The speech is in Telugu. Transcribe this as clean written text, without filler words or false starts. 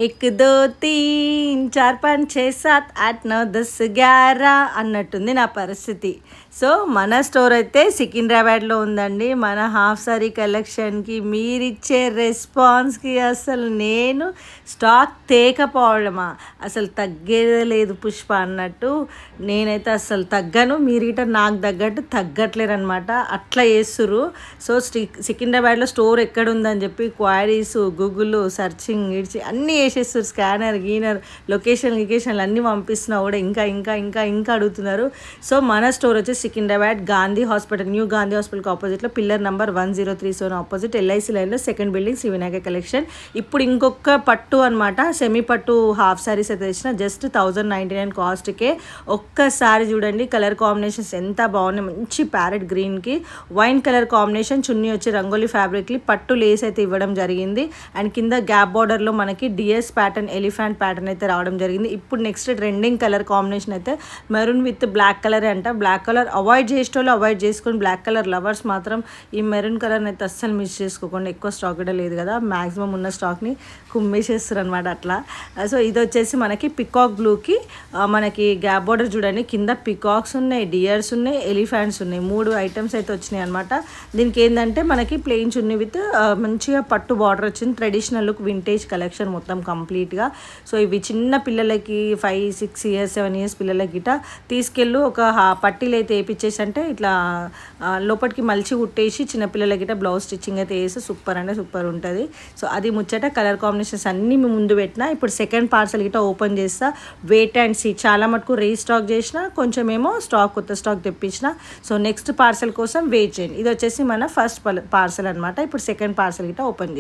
एक दो तीन चार पाँच छः सात आठ नौ 10 11 అన్నట్టుంది నా పరిస్థితి. సో మన స్టోర్ అయితే సికింద్రాబాద్లో ఉందండి. మన హాఫ్ సారీ కలెక్షన్కి మీరిచ్చే రెస్పాన్స్కి అసలు నేను స్టాక్ తేకపోవడమా, అసలు తగ్గేదే లేదు పుష్ప అన్నట్టు. నేనైతే అసలు తగ్గను, మీరు ఇట నాకు తగ్గట్టు తగ్గట్లేరు అనమాట. అట్లా చేస్తుర్రు. సో సికింద్రాబాద్లో స్టోర్ ఎక్కడ ఉందని చెప్పి క్వారీస్ గూగుల్ సర్చింగ్ ఇడ్చి అన్నీ చేసేస్తారు. స్కానర్ గీనర్ లొకేషన్లు అన్నీ పంపిస్తున్నా కూడా ఇంకా ఇంకా ఇంకా ఇంకా అడుగుతున్నారు. సో మన స్టోర్ వచ్చి సికింద్రాబాద్ గాంధీ హాస్పిటల్, న్యూ గాంధీ హాస్పిటల్కి ఆపోజిట్లో పిల్లర్ నెంబర్ 1037 ఆపోజిట్ ఎల్ఐసి లైన్లో second building Shri Vinayaka collection. ఇప్పుడు ఇంకొక పట్టు అనమాట, సెమీ పట్టు హాఫ్ శారీస్ అయితే తెచ్చిన జస్ట్ 1099 కాస్ట్కే. ఒక్కసారి చూడండి కలర్ కాంబినేషన్స్ ఎంత బాగున్నాయి. మంచి ప్యారెట్ గ్రీన్కి వైన్ కలర్ కాంబినేషన్, చున్నీ వచ్చి రంగోలీ ఫ్యాబ్రిక్కి పట్టు లేస్ అయితే ఇవ్వడం జరిగింది. అండ్ కింద గ్యాప్ బార్డర్లో మనకి డిఎస్ ప్యాటర్న్ ఎలిఫెంట్ ప్యాటర్న్ అయితే రావడం జరిగింది. ఇప్పుడు నెక్స్ట్ ట్రెండింగ్ కలర్ కాంబినేషన్ అయితే మెరూన్ విత్ బ్లాక్ కలర్ అంట. బ్లాక్ కలర్ అవాయిడ్ చేసేటోళ్ళు అవాయిడ్ చేసుకొని బ్లాక్ కలర్ లవర్స్ మాత్రం ఈ మెరూన్ కలర్ని అయితే అస్సలు మిస్ చేసుకోకుండా. ఎక్కువ స్టాక్ కూడా లేదు కదా, మ్యాక్సిమం ఉన్న స్టాక్ని కుమ్మేసేస్తారు అనమాట అట్లా. సో ఇది వచ్చేసి మనకి పికాక్ బ్లూకి మనకి గ్యాప్ బార్డర్ చూడండి, కింద పికాక్స్ ఉన్నాయి, డియర్స్ ఉన్నాయి, ఎలిఫెంట్స్ ఉన్నాయి. 3 ఐటమ్స్ అయితే వచ్చినాయి అనమాట. దీనికి ఏంటంటే మనకి ప్లెయిన్ చున్నీ విత్ మంచిగా పట్టు బార్డర్ వచ్చింది. ట్రెడిషనల్ లుక్ వింటేజ్ కలెక్షన్ మొత్తం కంప్లీట్గా. సో ఇవి చిన్న పిల్లలకి 5, 6 ఇయర్స్ 7 ఇయర్స్ పిల్లలకి ఇట తీసుకెళ్ళు ఒక పట్టీలు అయితే వేయించేసి అంటే ఇట్లా లోపలికి మలిచి కుట్టేసి చిన్నపిల్లలకి ఇట బ్లౌజ్ స్టిచ్చింగ్ అయితే వేసి సూపర్ అంటే సూపర్ ఉంటుంది. సో అది ముచ్చట. కలర్ కాంబినేషన్స్ అన్నీ మేము ముందు పెట్టినా. ఇప్పుడు సెకండ్ పార్సల్ గిట్ట ఓపెన్ చేస్తా. వెయిట్ అండ్ సీ, చాలా మటుకు రీస్టాక్ చేసిన, కొంచెం ఏమో కొత్త స్టాక్ తెప్పించిన. సో నెక్స్ట్ పార్సల్ కోసం వెయిట్ చేయండి. ఇది వచ్చేసి మన ఫస్ట్ పార్సల్ అనమాట. ఇప్పుడు సెకండ్ పార్సల్ గిట్ట ఓపెన్ చేసి